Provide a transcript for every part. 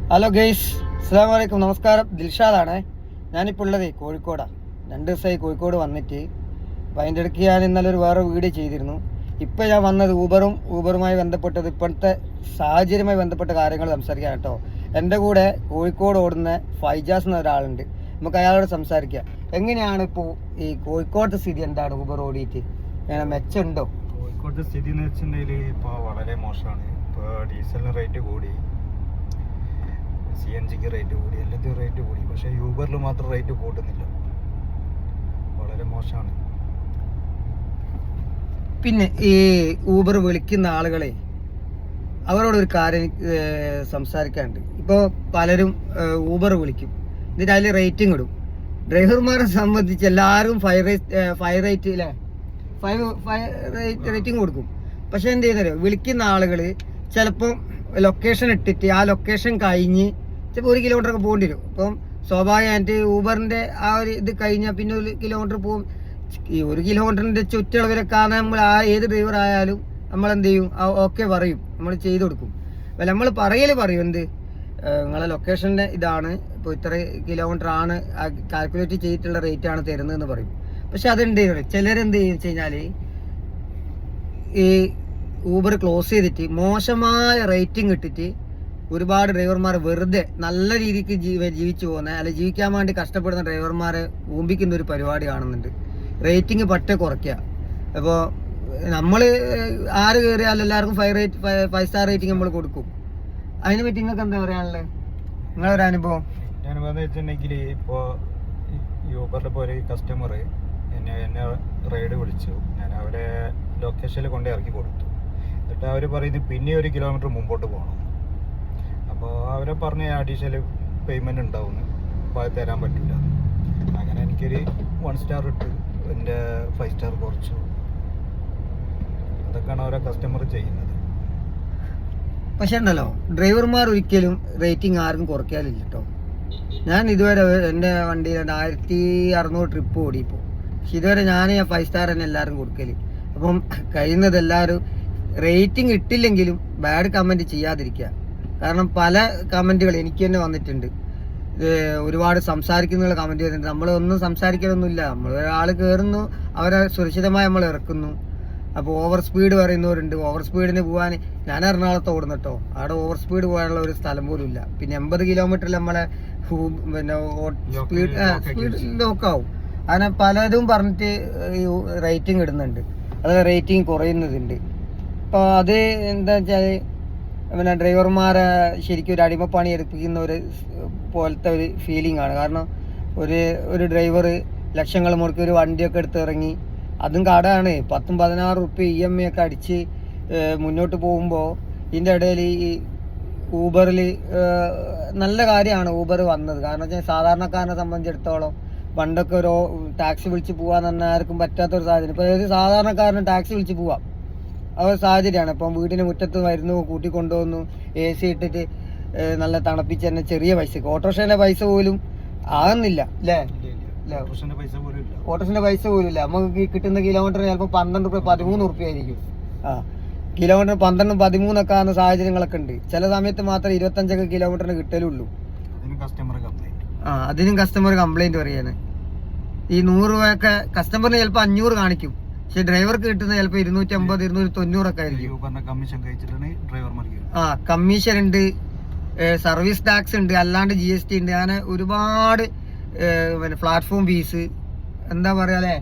Hello guys, അസ്സലാമു അലൈക്കും, നമസ്കാരം. ദിൽഷാദാണ്. ഞാനിപ്പോൾ ഉള്ളത് കോഴിക്കോടാണ്. 2 ദിവസമായി കോഴിക്കോട് വന്നിട്ട്. അപ്പോൾ അതിൻ്റെ ഇടയ്ക്ക് ഞാൻ ഇന്നലെ വേറെ വീഡിയോ ചെയ്തിരുന്നു. ഇപ്പോൾ ഞാൻ വന്നത് ഊബറുമായി ബന്ധപ്പെട്ടത് ഇപ്പോഴത്തെ സാഹചര്യവുമായി ബന്ധപ്പെട്ട കാര്യങ്ങൾ സംസാരിക്കാൻ കേട്ടോ. എൻ്റെ കൂടെ കോഴിക്കോട് ഓടുന്ന ഫൈജാസ് എന്ന ഒരാളുണ്ട്. നമുക്ക് അയാളോട് സംസാരിക്കാം. എങ്ങനെയാണ് ഇപ്പോൾ ഈ കോഴിക്കോടത്തെ സ്ഥിതി? എന്താണ് ഊബർ ഓടിയിട്ട് മെച്ചമുണ്ടോ? കോഴിക്കോടത്തെ സ്ഥിതി എന്ന് വെച്ചിട്ടുണ്ടെങ്കിൽ ഇപ്പോൾ വളരെ മോശമാണ്. ഇപ്പോൾ ഡീസലിന് റേറ്റ് കൂടി, CNG റേറ്റ് കൂടി, എല്ലാത്തിനും റേറ്റ് കൂടി. പക്ഷേ യൂബറിൽ മാത്രം റേറ്റ് കൂട്ടുന്നില്ല. വളരെ മോശമാണ്. പിന്നെ ഈ ഊബർ വിളിക്കുന്ന ആളുകളെ അവരോടൊരു കാര്യം സംസാരിക്കാനുണ്ട്. ഇപ്പോൾ പലരും ഊബർ വിളിക്കും, എന്നിട്ട് അതിൽ റേറ്റിംഗ് ഇടും. ഡ്രൈവർമാരെ സംബന്ധിച്ച് എല്ലാവരും 5 റേറ്റിംഗ് കൊടുക്കും. പക്ഷെ എന്ത് ചെയ്തല്ലോ, വിളിക്കുന്ന ആളുകൾ ചിലപ്പോൾ ലൊക്കേഷൻ ഇട്ടിട്ട് ആ ലൊക്കേഷൻ കഴിഞ്ഞ് ചിലപ്പോൾ 1 കിലോമീറ്റർ ഒക്കെ പോകേണ്ടി വരും. അപ്പം സ്വാഭാവികമായിട്ട് ഊബറിൻ്റെ ആ ഒരു ഇത് കഴിഞ്ഞാൽ പിന്നെ 1 കിലോമീറ്റർ പോകും. ഈ 1 കിലോമീറ്ററിൻ്റെ ചുറ്റളവിലൊക്കെ കാണാൻ നമ്മൾ ഏത് ഡ്രൈവർ ആയാലും നമ്മളെന്ത് ചെയ്യും, ഓക്കെ പറയും, നമ്മൾ ചെയ്ത് കൊടുക്കും. അപ്പം നമ്മൾ പറയും എന്ത്, നിങ്ങളെ ലൊക്കേഷൻ്റെ ഇതാണ്, ഇപ്പോൾ ഇത്ര കിലോമീറ്റർ ആണ് കാൽക്കുലേറ്റ് ചെയ്തിട്ടുള്ള റേറ്റ് ആണ് തരുന്നതെന്ന് പറയും. പക്ഷെ അതെന്ത് ചെയ്യും, ചിലരെന്ത് ചെയ്യും വെച്ച് കഴിഞ്ഞാൽ ഈ ഊബർ ക്ലോസ് ചെയ്തിട്ട് മോശമായ റേറ്റിംഗ് ഇട്ടിട്ട് ഒരുപാട് ഡ്രൈവർമാർ വെറുതെ നല്ല രീതിക്ക് ജീവിച്ചു പോകുന്ന, അല്ലെ ജീവിക്കാൻ വേണ്ടി കഷ്ടപ്പെടുന്ന ഡ്രൈവർമാരെ ഊമ്പിക്കുന്ന ഒരു പരിപാടി കാണുന്നുണ്ട്. റേറ്റിംഗ് പറ്റെ കുറയ്ക്കുക. അപ്പോൾ നമ്മൾ ആര് കയറിയാലും എല്ലാവർക്കും 5 സ്റ്റാർ റേറ്റിംഗ് നമ്മൾ കൊടുക്കും. അതിനെ പറ്റി നിങ്ങൾക്ക് എന്താ പറയാനുള്ളത്? നിങ്ങളൊരു അനുഭവം? അനുഭവം എന്ന് വെച്ചിട്ടുണ്ടെങ്കിൽ ഇപ്പോൾ യൂബറിൽ ഇപ്പോൾ ഒരു കസ്റ്റമർ എന്നെ റൈഡ് വിളിച്ചു. ഞാൻ അവരെ ലൊക്കേഷനിൽ കൊണ്ട് ഇറക്കി കൊടുത്തു. എന്നിട്ട് അവർ പറയുന്നത് പിന്നെ 1 കിലോമീറ്റർ മുമ്പോട്ട് പോകണം. അപ്പോൾ അവരെ പറഞ്ഞ അഡീഷണൽ പേയ്മെൻറ്റ് ഉണ്ടാവുമെന്ന്, അപ്പോൾ അത് തരാൻ പറ്റില്ല. അങ്ങനെ എനിക്കൊരു 1 സ്റ്റാർ ഇട്ട് എൻ്റെ 5 സ്റ്റാർ കുറച്ചു. അതൊക്കെയാണ് ഓരോ കസ്റ്റമർ ചെയ്യുന്നത്. പക്ഷെ ഉണ്ടല്ലോ, ഡ്രൈവർമാർ ഒരിക്കലും റേറ്റിംഗ് ആർക്കും കുറയ്ക്കാനില്ല കേട്ടോ. ഞാൻ ഇതുവരെ എൻ്റെ വണ്ടിയിൽ 1600 ട്രിപ്പ് ഓടിയപ്പോൾ, പക്ഷെ ഇതുവരെ ഞാൻ 5 സ്റ്റാർ തന്നെ എല്ലാവരും കൊടുക്കല്. അപ്പം കഴിയുന്നത് എല്ലാവരും റേറ്റിംഗ് ഇട്ടില്ലെങ്കിലും ബാഡ് കമൻറ്റ് ചെയ്യാതിരിക്കുക. കാരണം പല കമൻറ്റുകൾ എനിക്ക് തന്നെ വന്നിട്ടുണ്ട്. ഒരുപാട് സംസാരിക്കുന്ന കമൻറ്റ് വരുന്നുണ്ട്. നമ്മളൊന്നും സംസാരിക്കലൊന്നുമില്ല. നമ്മൾ ഒരാൾ കയറുന്നു, അവരെ സുരക്ഷിതമായി നമ്മൾ ഇറക്കുന്നു. അപ്പോൾ ഓവർ സ്പീഡ് പറയുന്നവരുണ്ട്. ഓവർ സ്പീഡിന് പോകാൻ ഞാൻ എറണാകുളത്ത് ഓടുന്നു കേട്ടോ. അവിടെ ഓവർ സ്പീഡ് പോകാനുള്ള ഒരു സ്ഥലം പോലും ഇല്ല. പിന്നെ 80 കിലോമീറ്ററിൽ നമ്മളെ പിന്നെ സ്പീഡ് ലോക്കാവും. അങ്ങനെ പലതും പറഞ്ഞിട്ട് റേറ്റിംഗ് ഇടുന്നുണ്ട്, അത് റേറ്റിംഗ് കുറയുന്നതുണ്ട്. അപ്പോൾ അത് എന്താ വെച്ചാൽ പിന്നെ ഡ്രൈവർമാരെ ശരിക്കും ഒരു അടിമപ്പണി എടുപ്പിക്കുന്ന ഒരു പോലത്തെ ഒരു ഫീലിംഗ് ആണ്. കാരണം ഒരു ഡ്രൈവർ ലക്ഷങ്ങൾ മുടക്കി ഒരു വണ്ടിയൊക്കെ എടുത്ത് ഇറങ്ങി, അതും കടമാണ്, 10-16 റുപ്യ EMI ഒക്കെ അടിച്ച് മുന്നോട്ട് പോകുമ്പോൾ ഇതിൻ്റെ ഇടയിൽ ഈ ഊബറിൽ നല്ല കാര്യമാണ് ഊബർ വന്നത്. കാരണം വെച്ചാൽ സാധാരണക്കാരനെ സംബന്ധിച്ചിടത്തോളം പണ്ടൊക്കെ ഒരു ടാക്സി വിളിച്ച് പോകാൻ തന്നെ ആർക്കും പറ്റാത്തൊരു സാഹചര്യം. ഇപ്പോൾ ഏത് സാധാരണക്കാരന് ടാക്സി വിളിച്ച് പോവാം, ആ ഒരു സാഹചര്യമാണ്. ഇപ്പം വീടിന് മുറ്റത്ത് വരുന്നു, കൂട്ടിക്കൊണ്ടുവന്നു, AC ഇട്ടിട്ട് നല്ല തണുപ്പിച്ച് തന്നെ ചെറിയ പൈസക്ക്. ഓട്ടോറിക്ഷേൻ്റെ പൈസ പോലും ആകുന്നില്ല അല്ലേ? ഓട്ടോറിക്ഷൻ്റെ പൈസ പോലും ഇല്ല. നമുക്ക് കിട്ടുന്ന കിലോമീറ്ററിന് ചിലപ്പോൾ 12 റുപ്യ 13 റുപ്യ ആയിരിക്കും. കിലോമീറ്റർ 12-13 ഒക്കെ ആകുന്ന സാഹചര്യങ്ങളൊക്കെ ഉണ്ട്. ചില സമയത്ത് മാത്രം 25 കിലോമീറ്ററിന് കിട്ടലുള്ളൂ. അതിനും കസ്റ്റമർ കംപ്ലൈൻറ്റ് പറയാണ്. ഈ 100 രൂപയൊക്കെ കസ്റ്റമറിന് ചിലപ്പോൾ 500 കാണിക്കും, പക്ഷെ ഡ്രൈവർക്ക് കിട്ടുന്നത് ചിലപ്പോൾ 250, 290 ഒക്കെ ആയിരിക്കും. കമ്മീഷൻ ഉണ്ട്, സർവീസ് ടാക്സ് ഉണ്ട്, അല്ലാണ്ട് GST ഉണ്ട്. അങ്ങനെ ഒരുപാട് പിന്നെ പ്ലാറ്റ്ഫോം ഫീസ്, എന്താ പറയാ അല്ലേ,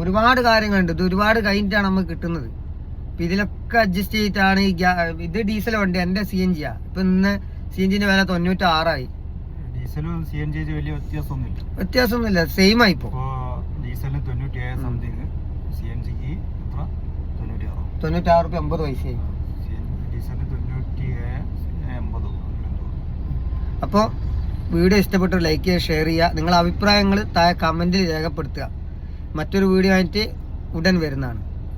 ഒരുപാട് കാര്യങ്ങളുണ്ട്. ഇത് ഒരുപാട് കഴിഞ്ഞിട്ടാണ് നമുക്ക് കിട്ടുന്നത്. അപ്പം ഇതിലൊക്കെ അഡ്ജസ്റ്റ് ചെയ്തിട്ടാണ് ഇത് ഡീസൽ വണ്ടി, എൻ്റെ CNG ആ. ഇപ്പം ഇന്ന് CNGന്റെ വില 96 ഡീസലും CNG വലിയ വ്യത്യാസമൊന്നുമില്ല, സെയിം ആയിപ്പോ. ഡീസലിന് 97 സംതിങ്, CNGക്ക് 96 റുപ്യ 50 പൈസയായി. അപ്പോൾ വീഡിയോ ഇഷ്ടപ്പെട്ട് ലൈക്ക് ചെയ്യുക, ഷെയർ ചെയ്യുക. നിങ്ങളുടെ അഭിപ്രായങ്ങൾ താഴെ കമൻറ്റിൽ രേഖപ്പെടുത്തുക. മറ്റൊരു വീഡിയോ ആയിട്ട് ഉടൻ വരുന്നതാണ്.